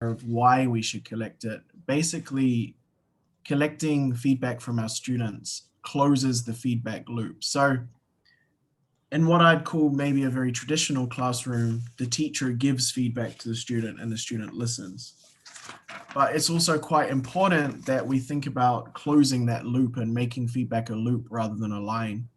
of why we should collect it. Basically, collecting feedback from our students closes the feedback loop. So in what I'd call maybe a very traditional classroom, the teacher gives feedback to the student and the student listens. But it's also quite important that we think about closing that loop and making feedback a loop rather than a line.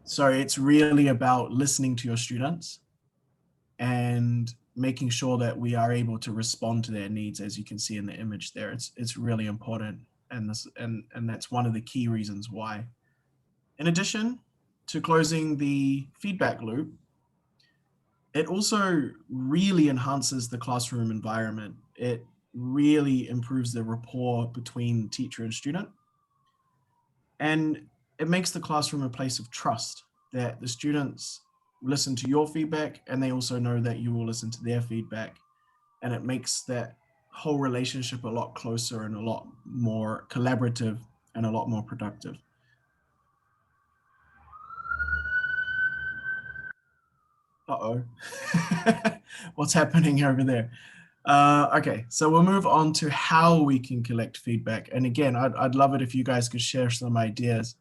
So it's really about listening to your students and making sure that we are able to respond to their needs, as you can see in the image there. It's really important, and that's one of the key reasons why. In addition to closing the feedback loop, it also really enhances the classroom environment. It really improves the rapport between teacher and student. And it makes the classroom a place of trust, that the students listen to your feedback and they also know that you will listen to their feedback. And it makes that whole relationship a lot closer and a lot more collaborative and a lot more productive. Uh-oh. What's happening over there? Okay, so we'll move on to how we can collect feedback. And again, I'd love it if you guys could share some ideas.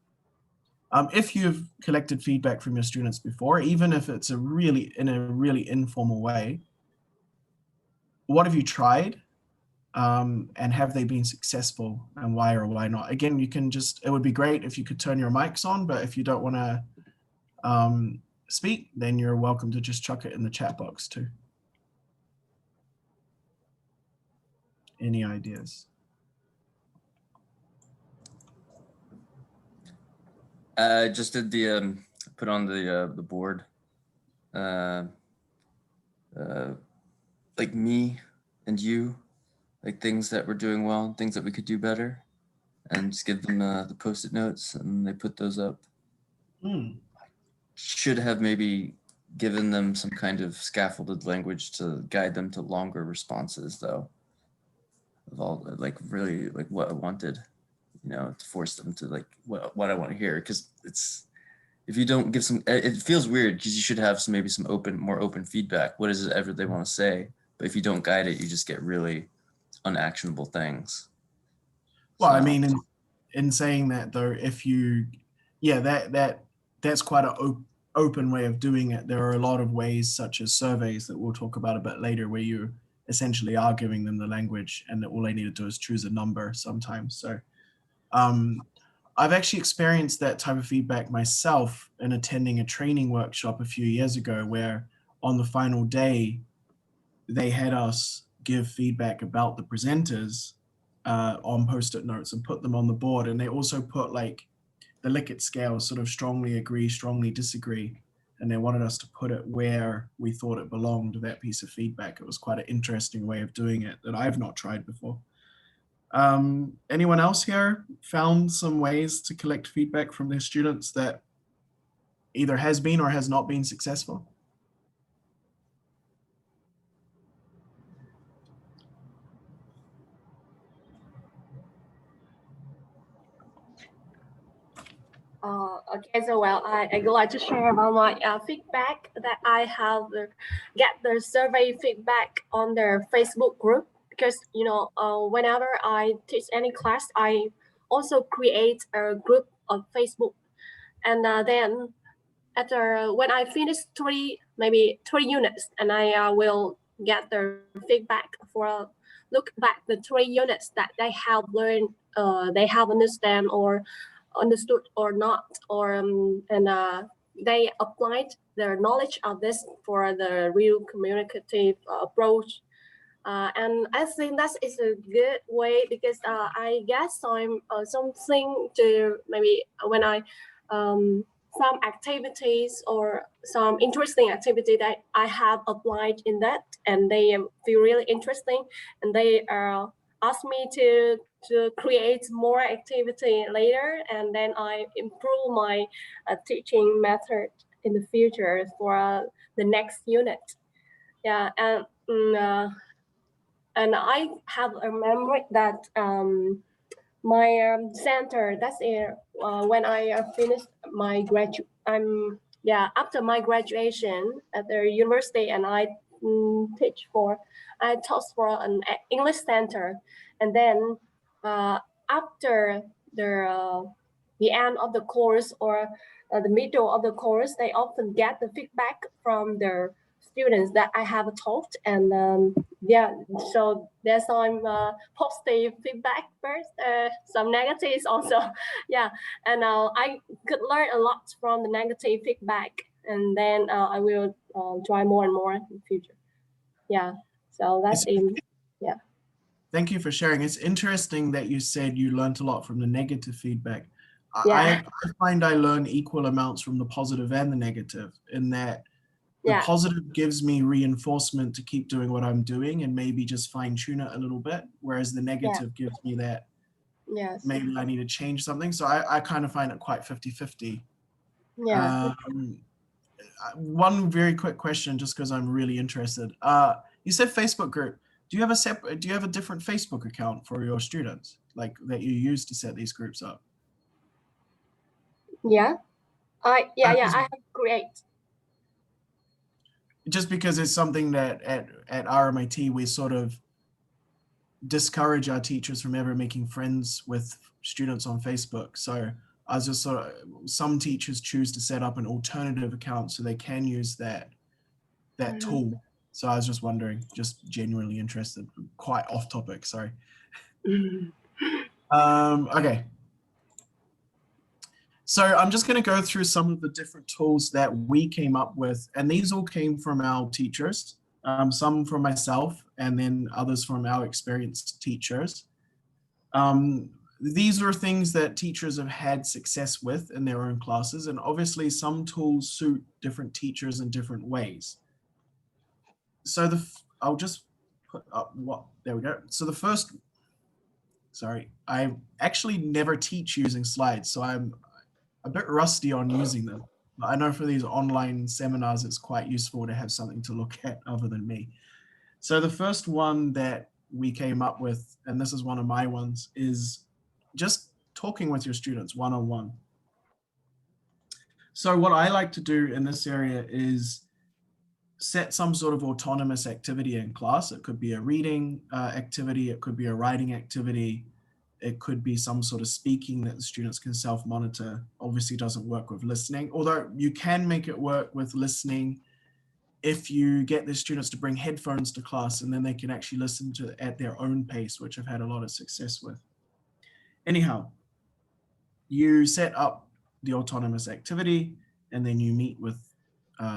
If you've collected feedback from your students before, even if it's in a really informal way, what have you tried? And have they been successful, and why or why not? Again, it would be great if you could turn your mics on, but if you don't want to speak, then you're welcome to just chuck it in the chat box too. Any ideas? Just did the put on the board, like me and you, like things that we're doing well, things that we could do better, and just give them the Post-it notes, and they put those up. Should have maybe given them some kind of scaffolded language to guide them to longer responses, though, of all really what I wanted, to force them to what I want to hear, because if you don't give some, it feels weird because you should have maybe some more open feedback. What is it ever they want to say? But if you don't guide it, you just get really unactionable things. Well, I mean, in saying that though, that's quite an open way of doing it. There are a lot of ways, such as surveys that we'll talk about a bit later, where you essentially are giving them the language and all they need to do is choose a number sometimes. So I've actually experienced that type of feedback myself in attending a training workshop a few years ago, where on the final day, they had us give feedback about the presenters on Post-it notes and put them on the board. And they also put the Likert scale, sort of strongly agree, strongly disagree. And they wanted us to put it where we thought it belonged to that piece of feedback. It was quite an interesting way of doing it that I've not tried before. Anyone else here found some ways to collect feedback from their students that either has been or has not been successful? Okay, so I'd like to share about my feedback that I have get the survey feedback on their Facebook group, because whenever I teach any class, I also create a group on Facebook, and then after when I finish maybe three units, and I will get their feedback for look back the 3 units that they have learned, they have understood or not, or they applied their knowledge of this for the real communicative approach. And I think that is a good way, because I guess something to maybe when I some activities or some interesting activity that I have applied in that, and they feel really interesting, and they ask me to create more activity later, and then I improve my teaching method in the future for the next unit. Yeah, and I have a memory that my center, that's when I finished my yeah, after my graduation at the university, and I taught for an English center, and then after the end of the course or the middle of the course, they often get the feedback from their students that I have taught, and yeah, so there's some positive feedback first, some negatives also, yeah, and I could learn a lot from the negative feedback, and then I will try more and more in the future. Yeah, so that's in, yeah. Thank you for sharing. It's interesting that you said you learned a lot from the negative feedback. Yeah, I find I learn equal amounts from the positive and the negative, in that the yeah, positive gives me reinforcement to keep doing what I'm doing and maybe just fine tune it a little bit, whereas the yeah, negative gives me that yes, maybe I need to change something. So I kind of find it quite 50-50. yeah. One very quick question, just because I'm really interested. You said Facebook group. Do you have a separate? Do you have a different Facebook account for your students, like that you use to set these groups up? Yeah, Just I have create. just because it's something that at RMIT we sort of discourage our teachers from ever making friends with students on Facebook. So I was just sort of, some teachers choose to set up an alternative account so they can use that tool. So I was just wondering, just genuinely interested. Quite off topic, sorry. Okay. So I'm just going to go through some of the different tools that we came up with, and these all came from our teachers, some from myself, and then others from our experienced teachers. These are things that teachers have had success with in their own classes, and obviously some tools suit different teachers in different ways. So I'll just put up there we go. So the first, sorry, I actually never teach using slides, so I'm a bit rusty on using them. But I know for these online seminars, it's quite useful to have something to look at other than me. So the first one that we came up with, and this is one of my ones, is just talking with your students one-on-one. So what I like to do in this area is set some sort of autonomous activity in class. It could be a reading activity, it could be a writing activity, it could be some sort of speaking that the students can self-monitor. Obviously doesn't work with listening, although you can make it work with listening if you get the students to bring headphones to class, and then they can actually listen to it at their own pace, which I've had a lot of success with. Anyhow, you set up the autonomous activity and then you meet with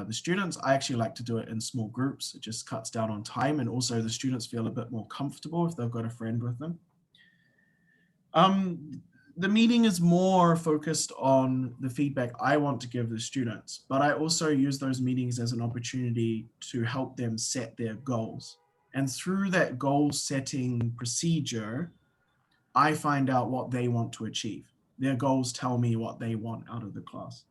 the students. I actually like to do it in small groups. It just cuts down on time, and also the students feel a bit more comfortable if they've got a friend with them. The meeting is more focused on the feedback I want to give the students, but I also use those meetings as an opportunity to help them set their goals. And through that goal setting procedure, I find out what they want to achieve. Their goals tell me what they want out of the class.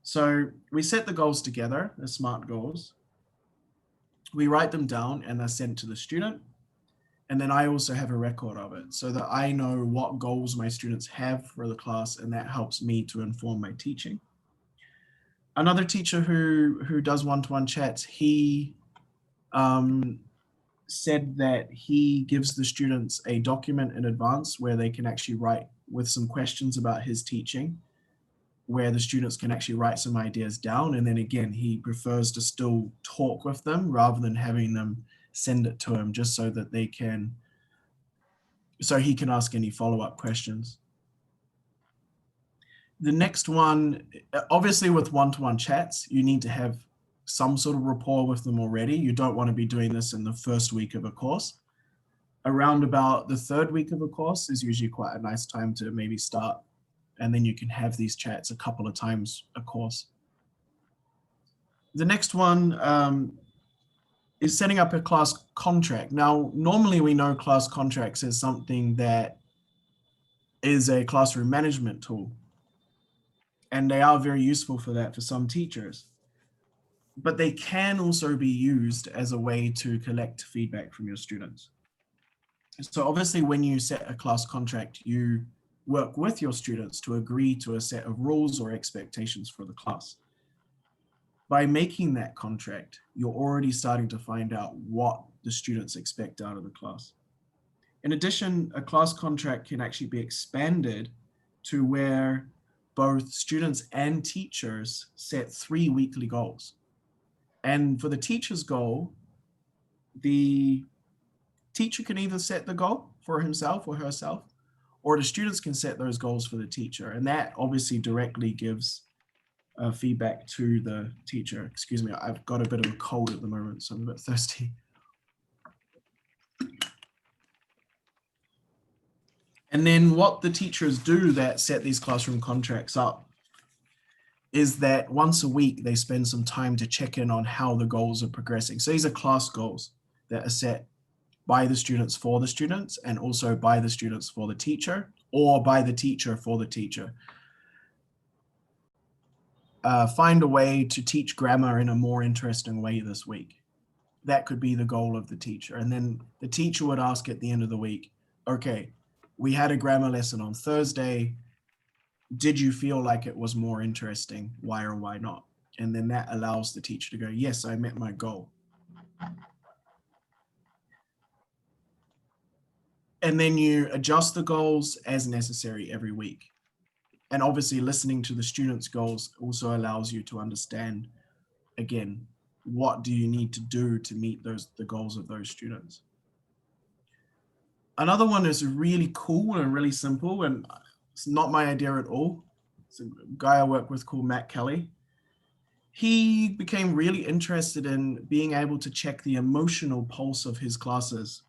So we set the goals together, the SMART goals. We write them down and they're sent to the student. And then I also have a record of it so that I know what goals my students have for the class, and that helps me to inform my teaching. Another teacher who does one-to-one chats, he said that he gives the students a document in advance where they can actually write with some questions about his teaching, where the students can actually write some ideas down. And then again, he prefers to still talk with them rather than having them send it to him, just so that they can, so he can ask any follow-up questions. The next one, obviously with one-to-one chats, you need to have some sort of rapport with them already. You don't want to be doing this in the first week of a course. Around about the third week of a course is usually quite a nice time to maybe start, and then you can have these chats a couple of times a course. The next one is setting up a class contract. Now, normally we know class contracts as something that is a classroom management tool, and they are very useful for that for some teachers. But they can also be used as a way to collect feedback from your students. So obviously when you set a class contract, you work with your students to agree to a set of rules or expectations for the class. by making that contract, you're already starting to find out what the students expect out of the class. In addition, a class contract can actually be expanded to where both students and teachers set 3 weekly goals. And for the teacher's goal, the teacher can either set the goal for himself or herself, or the students can set those goals for the teacher. And that obviously directly gives feedback to the teacher. Excuse me, I've got a bit of a cold at the moment, so I'm a bit thirsty. And then what the teachers do that set these classroom contracts up is that once a week, they spend some time to check in on how the goals are progressing. So these are class goals that are set by the students for the students, and also by the students for the teacher, or by the teacher for the teacher. Find a way to teach grammar in a more interesting way this week. That could be the goal of the teacher. And then the teacher would ask at the end of the week, okay, we had a grammar lesson on Thursday. Did you feel like it was more interesting? Why or why not? And then that allows the teacher to go, yes, I met my goal. And then you adjust the goals as necessary every week. And obviously listening to the students' goals also allows you to understand, again, what do you need to do to meet the goals of those students. Another one is really cool and really simple, and it's not my idea at all. It's a guy I work with called Matt Kelly. He became really interested in being able to check the emotional pulse of his classes,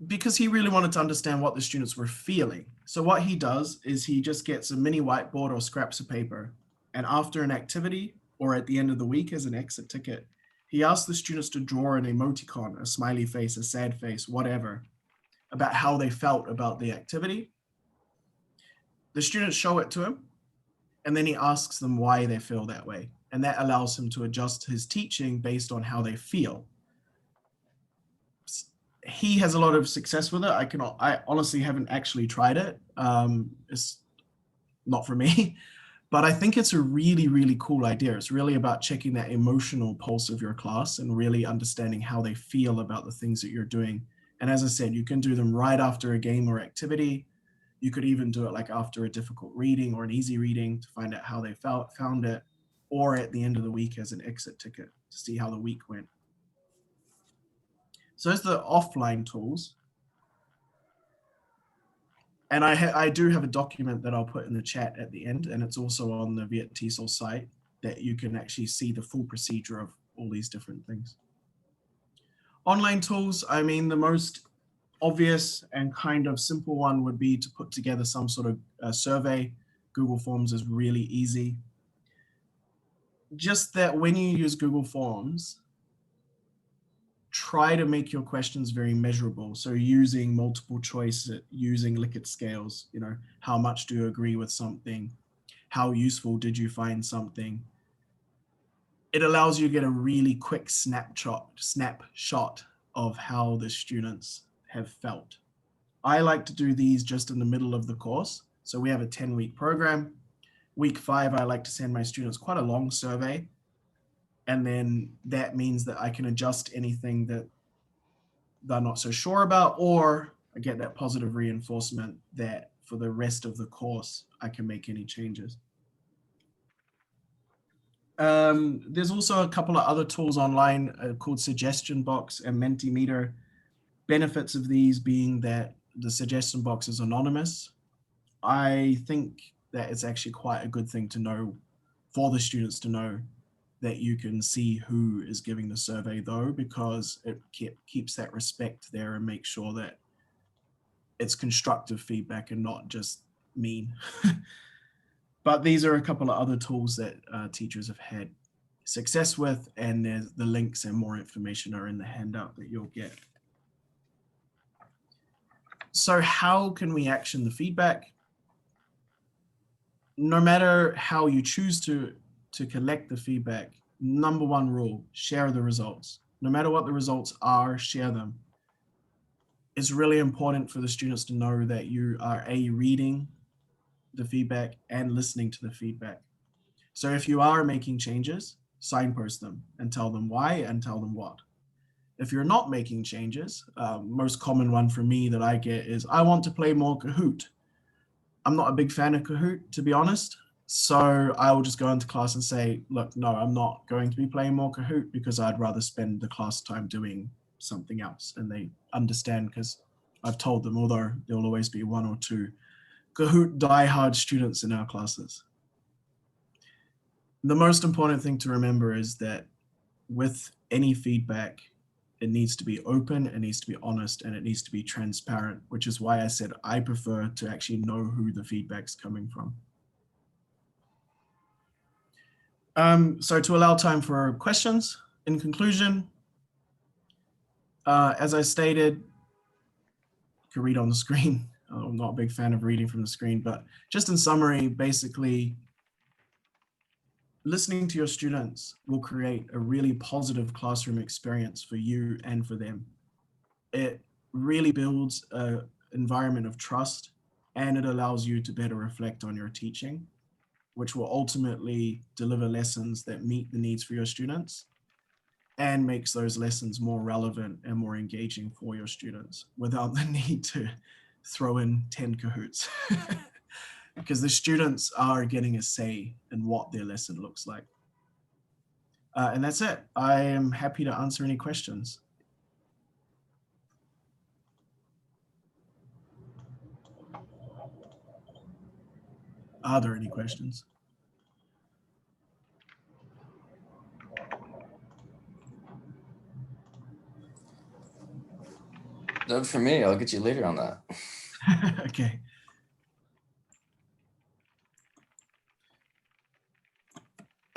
because he really wanted to understand what the students were feeling. So what he does is he just gets a mini whiteboard or scraps of paper, and after an activity or at the end of the week as an exit ticket, he asks the students to draw an emoticon, a smiley face, a sad face, whatever, about how they felt about the activity. The students show it to him, and then he asks them why they feel that way. And that allows him to adjust his teaching based on how they feel. He has a lot of success with it. I honestly haven't actually tried it. It's not for me, but I think it's a really, really cool idea. It's really about checking that emotional pulse of your class and really understanding how they feel about the things that you're doing. And as I said, you can do them right after a game or activity. You could even do it like after a difficult reading or an easy reading to find out how they found it, or at the end of the week as an exit ticket to see how the week went. So those are the offline tools. And I do have a document that I'll put in the chat at the end, and it's also on the Viet TESOL site that you can actually see the full procedure of all these different things. Online tools, I mean, the most obvious and kind of simple one would be to put together some sort of survey. Google Forms is really easy. Just that when you use Google Forms, try to make your questions very measurable. So using multiple choice, using Likert scales, how much do you agree with something? How useful did you find something? It allows you to get a really quick snapshot of how the students have felt. I like to do these just in the middle of the course. So we have a 10-week program. Week 5, I like to send my students quite a long survey. And then that means that I can adjust anything that they're not so sure about, or I get that positive reinforcement that for the rest of the course, I can make any changes. There's also a couple of other tools online called Suggestion Box and Mentimeter. Benefits of these being that the suggestion box is anonymous. I think that it's actually quite a good thing to know for the students to know that you can see who is giving the survey though, because it keeps that respect there and makes sure that it's constructive feedback and not just mean. But these are a couple of other tools that teachers have had success with, and the links and more information are in the handout that you'll get. So how can we action the feedback? No matter how you choose to collect the feedback, number one rule, share the results. No matter what the results are, share them. It's really important for the students to know that you are reading the feedback and listening to the feedback. So if you are making changes, signpost them and tell them why and tell them what. If you're not making changes, most common one for me that I get is, I want to play more Kahoot. I'm not a big fan of Kahoot, to be honest. So I will just go into class and say, look, no, I'm not going to be playing more Kahoot because I'd rather spend the class time doing something else. And they understand because I've told them, although there will always be one or two Kahoot diehard students in our classes. The most important thing to remember is that with any feedback, it needs to be open, it needs to be honest, and it needs to be transparent, which is why I said I prefer to actually know who the feedback's coming from. So to allow time for questions, in conclusion, as I stated, you can read on the screen. I'm not a big fan of reading from the screen, but just in summary, basically, listening to your students will create a really positive classroom experience for you and for them. It really builds an environment of trust, and it allows you to better reflect on your teaching, which will ultimately deliver lessons that meet the needs for your students and makes those lessons more relevant and more engaging for your students without the need to throw in 10 Kahoots. Because the students are getting a say in what their lesson looks like. And that's it. I am happy to answer any questions. Are there any questions? No, for me, I'll get you later on that. Okay.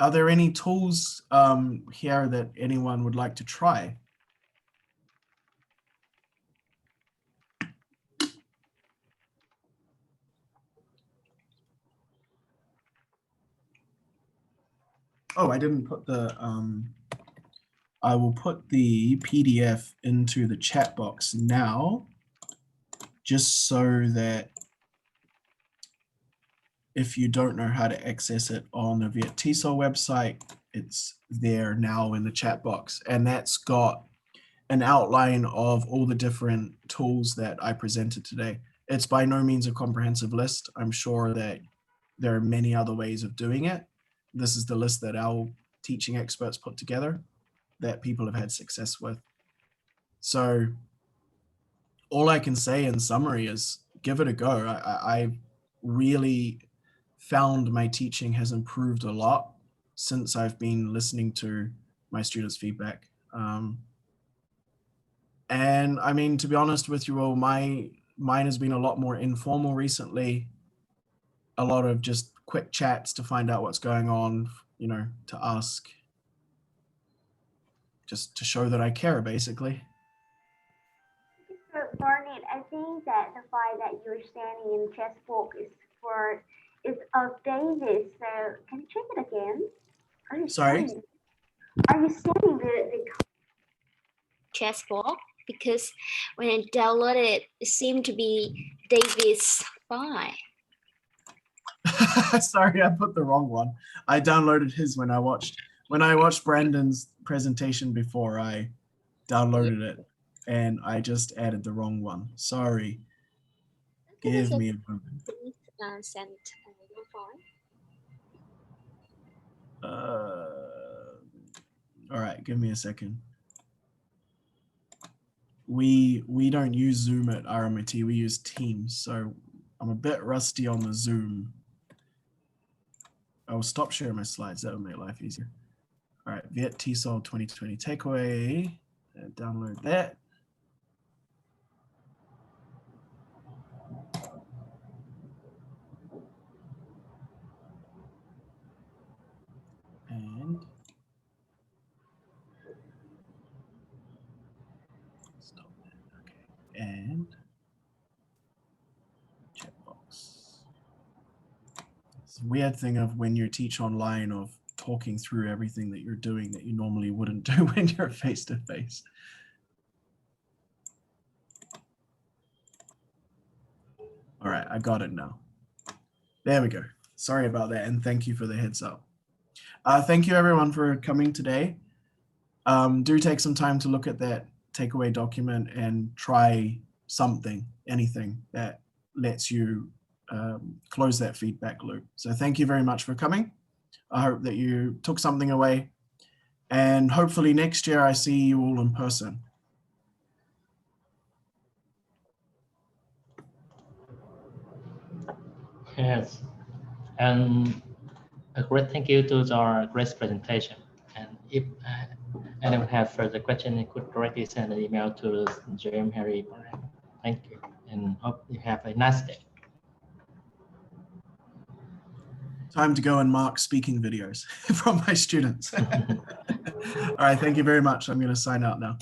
Are there any tools here that anyone would like to try? Oh, I didn't put the, I will put the PDF into the chat box now, just so that if you don't know how to access it on the Viet TESOL website, it's there now in the chat box. And that's got an outline of all the different tools that I presented today. It's by no means a comprehensive list. I'm sure that there are many other ways of doing it. This is the list that our teaching experts put together that people have had success with. So all I can say in summary is give it a go. I really found my teaching has improved a lot since I've been listening to my students' feedback. And I mean, to be honest with you all, mine has been a lot more informal recently. A lot of just quick chats to find out what's going on, you know, to ask, just to show that I care, basically. Barnett, I think that the file that you're sending in Chessbook is outdated. So can you check it again? Sorry? Are you sending the Chessbook? Because when I downloaded it, it seemed to be David's file. Sorry, I put the wrong one. I downloaded his when I watched Brandon's presentation before. I downloaded it and I just added the wrong one. Sorry. Give me a moment. Sent your file. All right, give me a second. We don't use Zoom at RMIT, we use Teams, so I'm a bit rusty on the Zoom. I will stop sharing my slides, that will make life easier. All right, Viet TESOL 2020 takeaway, download that. And stop that, okay. And chat box. It's a weird thing of when you teach online of talking through everything that you're doing that you normally wouldn't do when you're face to face. All right, I got it now. There we go. Sorry about that, and thank you for the heads up. Thank you everyone for coming today. Do take some time to look at that takeaway document and try something, anything that lets you close that feedback loop. So thank you very much for coming. I hope that you took something away, and hopefully next year I see you all in person. Yes, and a great thank you to our great presentation. And if anyone have further questions, you could directly send an email to James Harry. Thank you, and hope you have a nice day. Time to go and mark speaking videos from my students. All right, thank you very much. I'm going to sign out now.